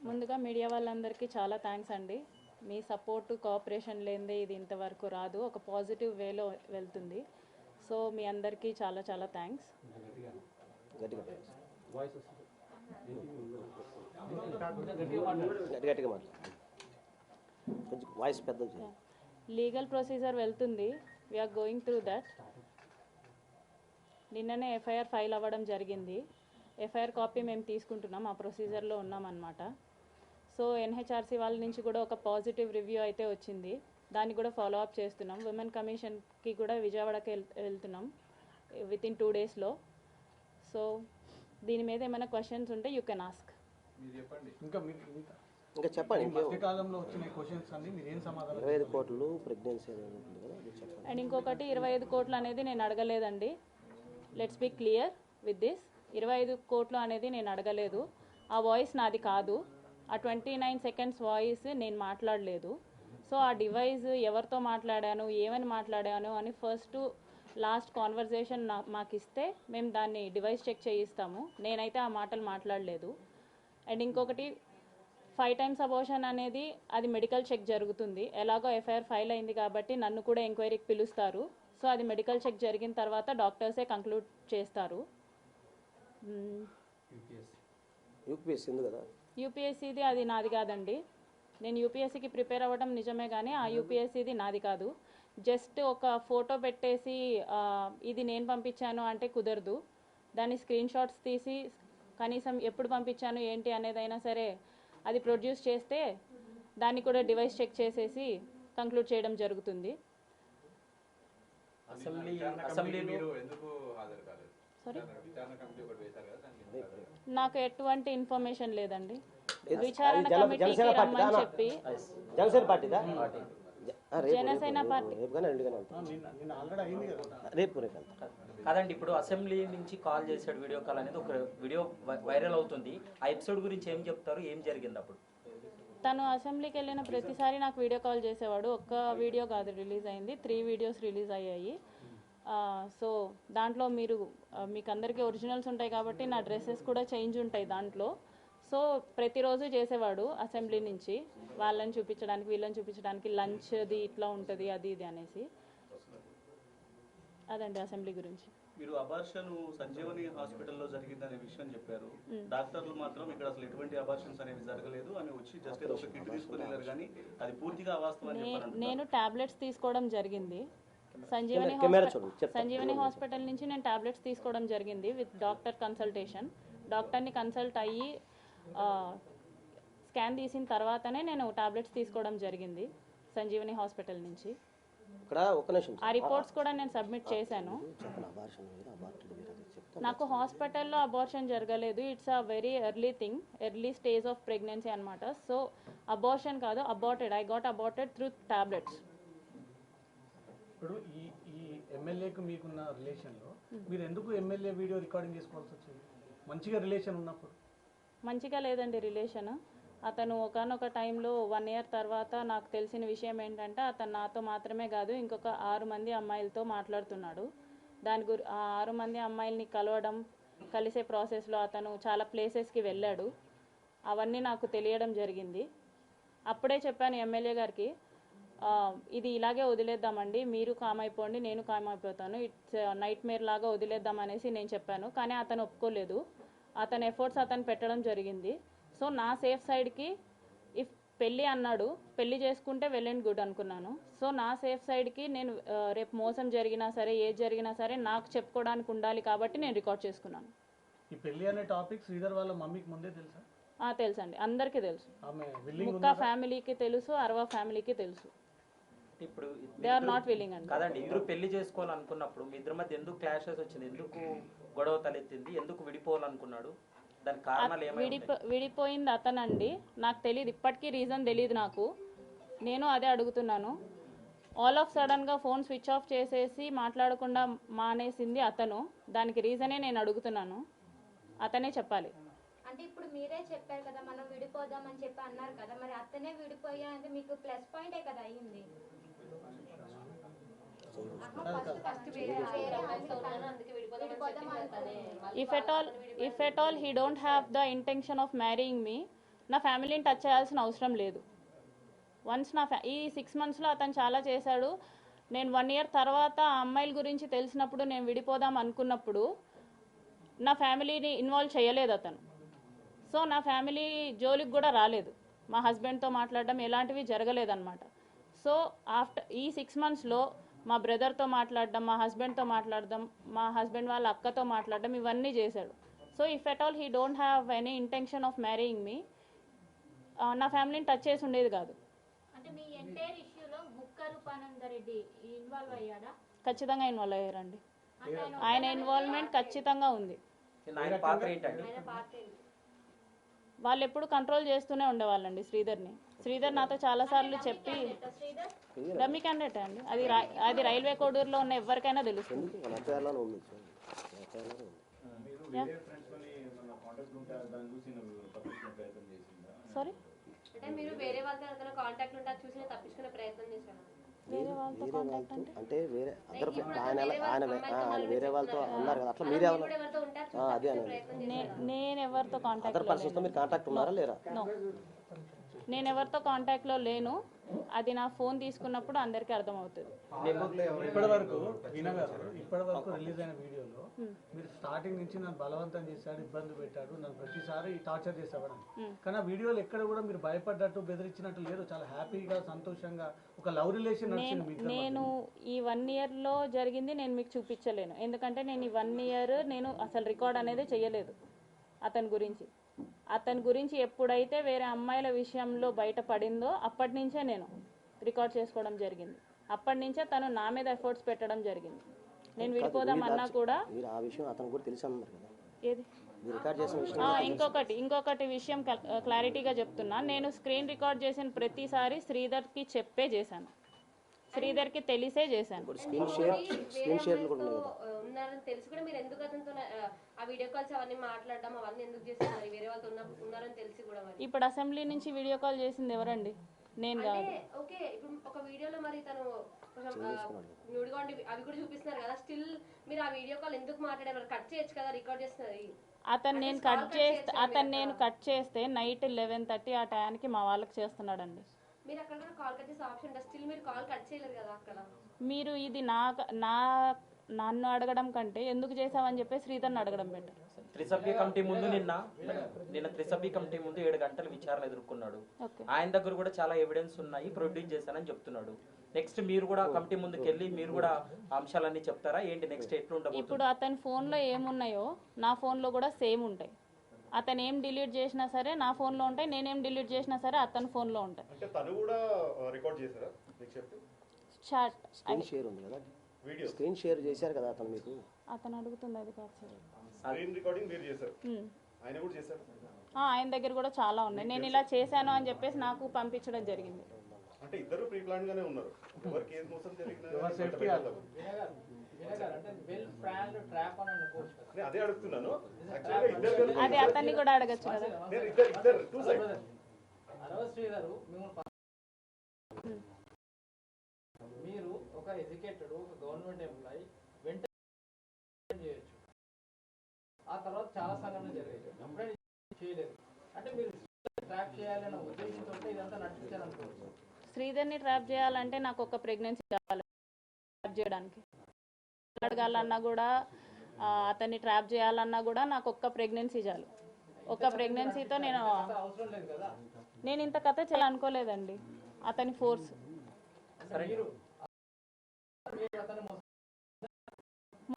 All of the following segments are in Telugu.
ముందుగా మీడియా వాళ్ళందరికీ చాలా థ్యాంక్స్ అండి. మీ సపోర్టు కోఆపరేషన్ లేనిదే ఇది ఇంతవరకు రాదు, ఒక పాజిటివ్ వేలో వెళ్తుంది. సో మీ అందరికీ చాలా చాలా థ్యాంక్స్. లీగల్ ప్రొసీజర్ వెళ్తుంది, వీఆర్ గోయింగ్ త్రూ దట్. నిన్ననే ఎఫ్ఐఆర్ ఫైల్ అవ్వడం జరిగింది. ఎఫ్ఐఆర్ కాపీ మేము తీసుకుంటున్నాం, ఆ ప్రొసీజర్లో ఉన్నామన్నమాట. సో ఎన్హెచ్ఆర్సీ వాళ్ళ నుంచి కూడా ఒక పాజిటివ్ రివ్యూ అయితే వచ్చింది, దాన్ని కూడా ఫాలో అప్ చేస్తున్నాం. ఉమెన్ కమిషన్కి కూడా విజయవాడకి వెళ్తున్నాం వితిన్ 2 daysలో. సో దీని మీద ఏమైనా క్వశ్చన్స్ ఉంటే యూ కెన్ ఆస్క్. ఇంకా చెప్పండి. మధ్యకాలంలో వచ్చిన క్వశ్చన్స్ అన్ని మీరు ఏం సమాధానం? 25 కోట్లు ప్రెగ్నెన్సీ అండ్ ఇంకొకటి 25 కోట్లు అనేది నేను అడగలేదండి. Let's be clear with this. 25 కోట్లు అనేది నేను అడగలేదు. ఆ వాయిస్ నాది కాదు, ఆ 29 seconds వాయిస్ నేను మాట్లాడలేదు. సో ఆ డివైస్ ఎవరితో మాట్లాడాను, ఏమని మాట్లాడాను అని ఫస్ట్ లాస్ట్ కాన్వర్జేషన్ మాకు ఇస్తే మేము దాన్ని డివైస్ చెక్ చేయిస్తాము. నేనైతే ఆ మాటలు మాట్లాడలేదు. అండ్ ఇంకొకటి 5 times అబోర్షన్ అనేది అది మెడికల్ చెక్ జరుగుతుంది. ఎలాగో ఎఫ్ఐఆర్ ఫైల్ అయింది కాబట్టి నన్ను కూడా ఎంక్వైరీకి పిలుస్తారు. సో అది మెడికల్ చెక్ జరిగిన తర్వాత డాక్టర్సే కంక్లూడ్ చేస్తారు. యూపీఎస్సీది అది నాది కాదండి. నేను యూపీఎస్సీకి ప్రిపేర్ అవ్వడం నిజమే కానీ ఆ యూపీఎస్సీది నాది కాదు. జస్ట్ ఒక ఫోటో పెట్టేసి ఇది నేను పంపించాను అంటే కుదరదు. దాన్ని స్క్రీన్ షాట్స్ తీసి కనీసం ఎప్పుడు పంపించాను ఏంటి అనేదైనా సరే అది ప్రొడ్యూస్ చేస్తే దాన్ని కూడా డివైస్ చెక్ చేసేసి కంక్లూడ్ చేయడం జరుగుతుంది. నాకు ఎటువంటి ఇన్ఫర్మేషన్ లేదండి. విచారణ కమిటీకి రమ్మని చెప్పి జనసేన పార్టీ కాదండి. ఇప్పుడు అసెంబ్లీ నుంచి కాల్ చేశాడు, వీడియో కాల్ అనేది ఒక వీడియో వైరల్ అవుతుంది. ఆ ఎపిసోడ్ గురించి ఏం చెప్తారు, ఏం జరిగింది అప్పుడు? తను అసెంబ్లీకి వెళ్ళిన ప్రతిసారి నాకు వీడియో కాల్ చేసేవాడు. ఒక్క వీడియో కాదు రిలీజ్ అయింది, 3 videos రిలీజ్ అయ్యాయి. సో దాంట్లో మీకు అందరికీ ఒరిజినల్స్ ఉంటాయి కాబట్టి నా డ్రెస్సెస్ కూడా చేంజ్ ఉంటాయి దాంట్లో. సో ప్రతిరోజు చేసేవాడు అసెంబ్లీ నుంచి, వాళ్ళని చూపించడానికి వీళ్ళని చూపించడానికి, లంచ్ది ఇట్లా ఉంటుంది అది ఇది అనేసి. అదండి అసెంబ్లీ గురించి. మీరు అబార్షన్ సంజీవని హాస్పిటల్లో జరిగిందనే విషయం చెప్పారు. డాక్టర్లు మాత్రం ఇక్కడ అసలు ఎటువంటి అబార్షన్స్ అనేవి జరగలేదు అని వచ్చి జస్ట్ ఒక కిట్ తీసుకొని వెళ్ళారు, కానీ అది పూర్తిగా అవాస్తవం. నేను టాబ్లెట్స్ తీసుకోవడం జరిగింది. సంజీవని హాస్పిటల్ నుంచి నేను టాబ్లెట్స్ తీసుకోవడం జరిగింది విత్ డాక్టర్ కన్సల్టేషన్. డాక్టర్ని కన్సల్ట్ అయ్యి స్కాన్ తీసిన తర్వాతనే నేను టాబ్లెట్స్ తీసుకోవడం జరిగింది సంజీవని హాస్పిటల్ నుంచి. ఆ రిపోర్ట్స్ కూడా నేను సబ్మిట్ చేశాను. నాకు హాస్పిటల్లో అబార్షన్ జరగలేదు. It's a very early thing, early stage of pregnancy అనమాట. సో అబార్షన్ కాదు, aborted. I got aborted through tablets. ఇప్పుడు ఈ ఎమ్మెల్యేకు మీకున్న రిలేషన్లో మీరు ఎందుకు ఎమ్మెల్యే వీడియో రికార్డింగ్ చేసుకోవాల్సి వచ్చింది? మంచిగా రిలేషన్ ఉన్నప్పుడు. మంచిగా లేదండి రిలేషన్. అతను ఒకనొక టైంలో 1 year తర్వాత నాకు తెలిసిన విషయం ఏంటంటే అతను నాతో మాత్రమే కాదు ఇంకొక 6 మంది అమ్మాయిలతో మాట్లాడుతున్నాడు. ఆ 6 మంది అమ్మాయిల్ని కలవడం, కలిసే ప్రాసెస్లో అతను చాలా ప్లేసెస్కి వెళ్ళాడు. అవన్నీ నాకు తెలియడం జరిగింది. అప్పుడే చెప్పాను ఎమ్మెల్యే గారికి, ఇది ఇలాగే వదిలేద్దామండి, మీరు కామ్ అయిపోండి, నేను కామ్ అయిపోతాను, ఇట్స్ నైట్ మేర్ లాగా వదిలేద్దాం అనేసి నేను చెప్పాను. కానీ అతను ఒప్పుకోలేదు. అతని ఎఫర్ట్స్ అతను పెట్టడం జరిగింది. సో నా సేఫ్ సైడ్కి ఇఫ్ పెళ్ళి అన్నాడు, పెళ్ళి చేసుకుంటే వెల్ అండ్ గుడ్ అనుకున్నాను. సో నా సేఫ్ సైడ్కి నేను రేపు మోసం జరిగినా సరే ఏది జరిగినా సరే నాకు చెప్పుకోవడానికి ఉండాలి కాబట్టి నేను రికార్డ్ చేసుకున్నాను. ఈ పెళ్ళి అనే టాపిక్ శ్రీధర్ వాళ్ళ మమ్మీకి ముందే తెలుసా? తెలుసండి, అందరికీ తెలుసు. ముక్కా ఫ్యామిలీకి తెలుసు, అరవా ఫ్యామిలీకి తెలుసు. ఇప్పుడు దే ఆర్ నాట్ విల్లింగ్ అండి. కాదండి, ఇద్దరు పెళ్లి చేసుకోవాలనుకున్నప్పుడు మీ ఇద్దరి మధ్య ఎందుకు క్లాషెస్ వచ్చింది, ఎందుకు గొడవ తలెత్తింది, ఎందుకు విడిపోవాలనుకున్నాడు, దాని కారణాలు ఏమైనా? విడిపోయింది అతనండి, నాకు తెలియదు, ఇప్పటికీ రీజన్ తెలియదు నాకు. నేను అదే అడుగుతున్నాను. ఆల్ ఆఫ్ సడన్గా ఫోన్ స్విచ్ ఆఫ్ చేసేసి మాట్లాడకుండా మానేసింది అతను. దానికి రీజనే నేను అడుగుతున్నాను, అతనే చెప్పాలి. అంటే ఇప్పుడు మీరే చెప్పారు కదా మనం విడిపోదామని చెప్పి అన్నారు కదా, మరి అతనే విడిపోయా అంటే మీకు ప్లస్ పాయింటే కదా అయ్యింది. If at all he don't have the intention of marrying me, నా ఫ్యామిలీని టచ్ చేయాల్సిన అవసరం లేదు. వన్స్ ఈ 6 monthsలో అతను చాలా చేశాడు. నేను 1 year తర్వాత ఆ అమ్మాయిల గురించి తెలిసినప్పుడు నేను విడిపోదాం అనుకున్నప్పుడు నా ఫ్యామిలీని ఇన్వాల్వ్ చేయలేదు అతను. సో నా ఫ్యామిలీ జోలికి కూడా రాలేదు. మా హస్బెండ్తో మాట్లాడడం ఎలాంటివి జరగలేదన్నమాట. సో ఆఫ్టర్ ఈ 6 monthsలో మా బ్రదర్తో మాట్లాడడం, మా హస్బెండ్తో మాట్లాడడం, మా హస్బెండ్ వాళ్ళ అక్కతో మాట్లాడడం, ఇవన్నీ చేశాడు. So if at all he don't have any intention of marrying me, నా ఫ్యామిలీని టచ్ చేసి ఉండేది కాదు. అంటే మీ ఎంటైర్ ఇష్యూలో బుక్కరు పనందరెడ్డి ఇన్వాల్వ్ అయ్యాడా? ఖచ్చితంగా ఇన్వాల్వ్ అయ్యారండి. ఆయన ఇన్వాల్వ్మెంట్ ఖచ్చితంగా ఉంది. ఆయన పాత్ర ఏంటండి? వాళ్ళు ఎప్పుడు కంట్రోల్ చేస్తూనే ఉండేవాళ్ళండి శ్రీధర్ని. శ్రీధర్ నాతో చాలాసార్లు చెప్పి, డమ్మీ క్యాండిడేట్ అండి, అది రైల్వే కోడూరులో ఉన్న ఎవరికైనా తెలుస్తుంది. సారీ, అంటే మీరు వేరే వాళ్ళతో కాంటాక్ట్ ఉంటే చూసి తప్పించుకునే ప్రయత్నం చేశారు. వేరే వాళ్ళతో కాంటాక్ట్ అంటే అంటే వేరే ఆయన వేరే వాళ్ళతో అన్నారు కదా, అట్లా మీరే అదే నేను ఎవరితో అదర్ కాంటాక్ట్ పర్సన్స్తో మీరు కాంటాక్ట్ ఉన్నారా లేరా? నో, నేను ఎవరితో కాంటాక్ట్లో లేను. అది నా ఫోన్ తీసుకున్నప్పుడు అందరికీ అర్థమవుతుంది. ఇప్పటివరకు రిలీజ్ అయిన వీడియోలో మీరు స్టార్టింగ్ నుంచి నన్ను బలవంతం చేశాడు, ఇబ్బంది పెట్టాడు, నన్ను ప్రతిసారి టార్చర్ చేసేవాడు. కానీ ఆ వీడియోలో ఎక్కడ కూడా మీరు భయపడ్డట్టు బెదిరించినట్టు లేదు. చాలా హ్యాపీగా సంతోషంగా ఒక లవ్ రిలేషన్ నడిచింది మీకు. నేను ఈ 1 yearలో జరిగింది నేను మీకు చూపించలేను, ఎందుకంటే నేను ఈ 1 year నేను అసలు రికార్డ్ అనేది చేయలేదు అతని గురించి ఎప్పుడైతే వేరే అమ్మాయిల విషయంలో బయటపడిందో అప్పటి నుంచే నేను రికార్డ్ చేసుకోవడం జరిగింది. అప్పటి నుంచే తను నా మీద ఎఫర్ట్స్ పెట్టడం జరిగింది. నేను విడిపోదాం అన్నా కూడా మీరు ఆ విషయం అతను కూడా తెలిసి అన్నారు కదా. ఏది మీరు రికార్డ్ చేసిన విషయం ఇంకొకటి విషయం క్లారిటీగా చెప్తున్నా. నేను స్క్రీన్ రికార్డ్ చేసిన ప్రతిసారి శ్రీధర్కి చెప్పే చేశాను, శ్రీధర్కి తెలిసే చేశాను. స్క్రీన్ షేర్లు కూడా ఉన్నాయి కదా. ఉన్నారని తెలిసి కూడా మీరు ఎందుకు అతనితో ఆ వీడియో కాల్స్ అవన్నీ మాట్లాడడం అవన్నీ ఎందుకు చేస్తున్నారు? వేరే వాళ్ళతో ఉన్నారని తెలిసి కూడా మరి ఇప్పుడు అసెంబ్లీ నుంచి వీడియో కాల్ చేసింది ఎవరండి? నేను కాదు. ఓకే, ఇప్పుడు ఒక వీడియోలో మరి తను కొంచెం న్యూడ్గా ఉండి అవి కూడా చూపిస్తున్నారు కదా, స్టిల్ మీరు ఆ వీడియో కాల్ ఎందుకు మాట్లాడారు? కట్ చేయొచ్చు కదా, రికార్డ్ చేస్తున్నది. అతను నేను కట్ చేస్తే నైట్ 11:30 ఆ టయానికి మా వాళ్ళకి చేస్తున్నాడండి. మీరు అక్కడ కూడా కాల్ కట్ చేసే ఆప్షన్ ఉంటుంది, స్టిల్ మీరు కాల్ కట్ చేయలేరు కదా అక్కడ. మీరు ఇది నన్ను అడగడం కంటే ఎందుకు చేసావని చెప్పి శ్రీధర్ని అడగడం బెటర్. త్రిసభ్య కమిటీ ముందు నిన్న త్రిసభ్య కమిటీ ముందు 7 గంటలు విచారణ ఎదుర్కొన్నాడు. ఆయన దగ్గర కూడా చాలా ఎవిడెన్స్ ఉన్నాయి, ప్రొడ్యూస్ చేశానని చెప్తున్నాడు. నెక్స్ట్ మీరు కూడా కమిటీ ముందుకు వెళ్ళి మీరు కూడా అంశాలన్నీ చెప్తారా ఏంటి? నెక్స్ట్ ఎట్లా ఉండబోతుంది? ఇప్పుడు అతని ఫోన్లో ఏమున్నాయో నా ఫోన్లో కూడా సేమ్ ఉంటాయి. అతను ఏం డిలీట్ చేసినా సరే నా ఫోన్లో ఉంటాయి, నేనేం డిలీట్ చేసినా సరే అతని ఫోన్లో ఉంటాయి. అంటే తను కూడా రికార్డ్ చేశారా మీకు చెప్పి? చాట్ స్క్రీన్ షేర్ ఉంది కదా, వీడియో స్క్రీన్ షేర్ చేశారు కదా అతను మీకు. అతను అడుగుతుంది అది కాదు సార్. స్క్రీన్ రికార్డింగ్ మీరు చేశారు, ఆయన కూడా చేశారు. ఆయన దగ్గర కూడా చాలా ఉన్నాయి. నేను ఇలా చేశాను అని చెప్పేసి నాకు పంపించడం జరిగింది. అంటే ఇద్దరు ప్రీ ప్లాన్ గానే ఉన్నారు. ఎవరికి ఏది మోసం జరిగినా అదే అడుగుతున్నాను. అది అతన్ని కూడా అడగచ్చు కదా. మీరు ఒక ఎడ్యుకేటెడ్ ఒక గవర్నమెంట్ ఎంప్లాయీ వెంటనే చేయొచ్చు. ఆ తర్వాత చాలా సంఘటనలు జరిగాయి, కంప్లైంట్ చేయలేదు. అంటే మీరు ట్రాప్ చేయాలన్న ఉద్దేశంతో ఇదంతా నడిపించాలనుకోవచ్చు. శ్రీధర్ని ట్రాప్ చేయాలంటే నాకు ఒక ప్రెగ్నెన్సీ కావాలి ట్రాప్ చేయడానికి. అడగాలన్నా కూడా అతన్ని ట్రాప్ చేయాలన్నా కూడా నాకు ఒక్క ప్రెగ్నెన్సీ చాలు. ఒక ప్రెగ్నెన్సీతో నేను ఇంత కథ చేయాలనుకోలేదండి. అతని ఫోర్స్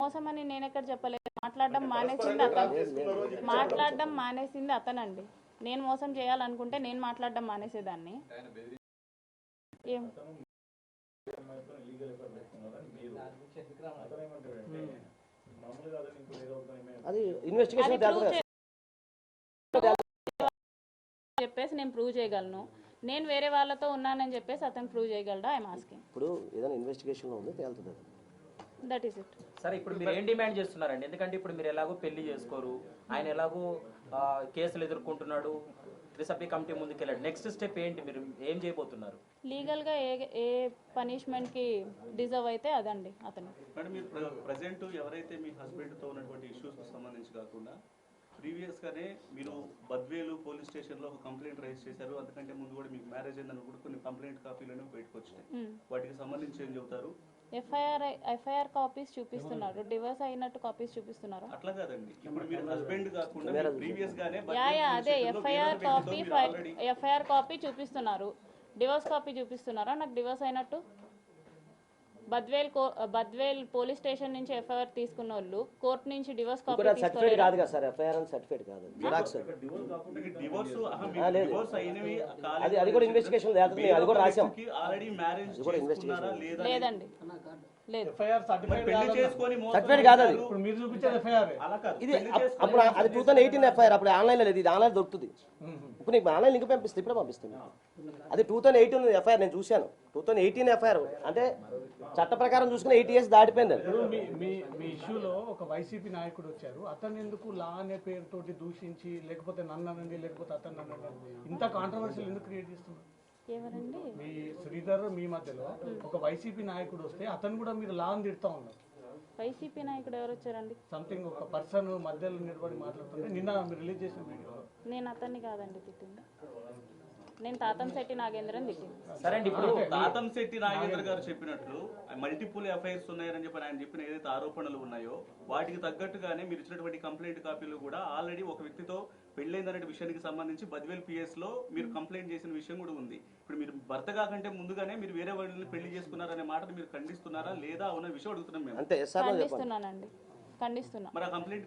మోసం అని నేను ఎక్కడ చెప్పలేదు. మాట్లాడడం మానేసింది అతనండి. నేను మోసం చేయాలనుకుంటే నేను మాట్లాడడం మానేసేదాన్ని. ఏం అది ఇన్వెస్టిగేషన్ చెప్పేసి నేను ప్రూవ్ చేయగలను. నేను వేరే వాళ్ళతో ఉన్నానని చెప్పేసి అతను ప్రూవ్ చేయగలడా? I'm asking. ఇప్పుడు ఏదైనా ఇన్వెస్టిగేషన్లో ఉంది తేలుతుంది. That is it. సరే ఇప్పుడు మీరు ఏం డిమాండ్ చేస్తున్నారండి? ఎందుకంటే ఇప్పుడు మీరు ఎలాగో పెళ్లి చేసుకోరు, ఆయన ఎలాగో కేసులు ఎదుర్కొంటున్నాడు, త్రిసభ్య కమిటీ ముందుకెళ్ళాడు. నెక్స్ట్ స్టెప్ ఏంటి? మీరు ఏం చేయబోతున్నారు? లీగల్గా ఏ పనిష్మెంట్కి డిజర్వ్ అయితే అదండి అతను. మేడం మీరు ప్రజెంట్ ఎవరైతే మీ హస్బెండ్తో ఉన్నటువంటి ఇష్యూస్కి సంబంధించి కాకుండా ప్రీవియస్గానే మీరు బద్వేలు పోలీస్ స్టేషన్లో ఒక కంప్లైంట్ రైజ్ చేశారు. అంతకంటే ముందు కూడా మీకు మ్యారేజ్ అయిందని కూడా కొన్ని కంప్లైంట్ కాపీలను బయటకు వచ్చినాయి. వాటికి సంబంధించి ఏం చెబుతారు? ఎఫ్ఐఆర్ కాపీస్ చూపిస్తున్నారు, డివోర్స్ అయినట్టు కాపీస్ చూపిస్తున్నారు. అట్లా కాదండి, ఇప్పుడు మీరు హస్బెండ్ కాకుండా ప్రీవియస్ గానే అదే ఎఫ్ఐఆర్ కాపీ చూపిస్తున్నారు, డివోర్స్ కాపీ చూపిస్తున్నారా నాకు డివోర్స్ అయినట్టు? బద్వేల్ పోలీస్ స్టేషన్ నుంచి ఎఫ్ఐఆర్ తీసుకున్న వాళ్ళు కోర్టు నుంచి డివోర్స్ కాపీ సర్టిఫికేట్ కాదు కదా సార్, ఎఫ్ఐఆర్ అని సర్టిఫికేట్ కాదు, జిరాక్స్. అది కూడా ఇన్వెస్టిగేషన్ లేదు, అది కూడా రాసాం. ఆల్రెడీ మ్యారేజ్ లేదండి, లేదు. ఎఫ్ఐఆర్ సర్టిఫికేట్ కాదు అది. ఇప్పుడు మీరు చూపించేది ఎఫ్ఐఆర్ ఇది అప్పుడు అది 2018 ఎఫ్ఐఆర్, అప్పుడు ఆన్లైన్లో లేదు, ఇది ఆన్లైన్ దొరుకుతుంది. ఇప్పుడు నీకు ఆన్లైన్ లింక్ పంపిస్తే ఇప్పుడే పంపిస్తుంది. అది 2018 ఎఫ్ఐఆర్, నేను చూశాను. 2018 ఎఫ్ఐఆర్ అంటే చట్ట ప్రకారం చూసుకుని 8 years దాటిపోయింది. మీ ఇష్యూలో ఒక వైసీపీ నాయకుడు వచ్చారు, అతను ఎందుకు లా అనే పేరుతోటి దూషించి లేకపోతే నన్ను అనండి లేకపోతే అతను అనండి ఇంత కాంట్రవర్షియల్ ఎందుకు క్రియేట్ చేస్తున్నారు? ఎవరండి? మీ శ్రీధర్ మీ మధ్యలో ఒక వైసీపీ నాయకుడు వస్తే అతను కూడా మీరు లా అని తిడతా ఉన్నారు. వైసీపీ నాయకుడు ఎవరు వచ్చారండి? సంథింగ్ ఒక పర్సన్ మధ్యలో నిలబడి మాట్లాడుతుంటే నిన్న మీరు రిలీజ్ చేసిన వీడియో. నేను అతన్ని కాదండి తిట్టింది, నేను తాతంశెట్టి నాగేంద్రని తిట్టింది. సరే అండి, ఇప్పుడు తాతంశెట్టి నాగేంద్ర గారు చెప్పినట్లు మల్టిపుల్ ఎఫ్ఐఆర్స్ ఉన్నాయని చెప్పి ఆయన చెప్పిన ఏదైతే ఆరోపణలు ఉన్నాయో వాటికి తగ్గట్టుగానే మీరు ఇచ్చినటువంటి కంప్లైంట్ కాపీలు కూడా ఆల్రెడీ ఒక వ్యక్తితో పెళ్ళైందనే విషయానికి సంబంధించి బద్వేల్ పిఎస్ లో మీరు కంప్లైంట్ చేసిన విషయం కూడా ఉంది. ఇప్పుడు మీరు భర్త కాకంటే ముందుగానే మీరు వేరే వాళ్ళని పెళ్లి చేసుకున్నారనే మాటను మీరు ఖండిస్తున్నారా లేదా అన్న విషయం అడుగుతున్నాం మేము. ఖండిస్తున్నానండి, ఖండిస్తున్నా. మరి ఆ కంప్లైంట్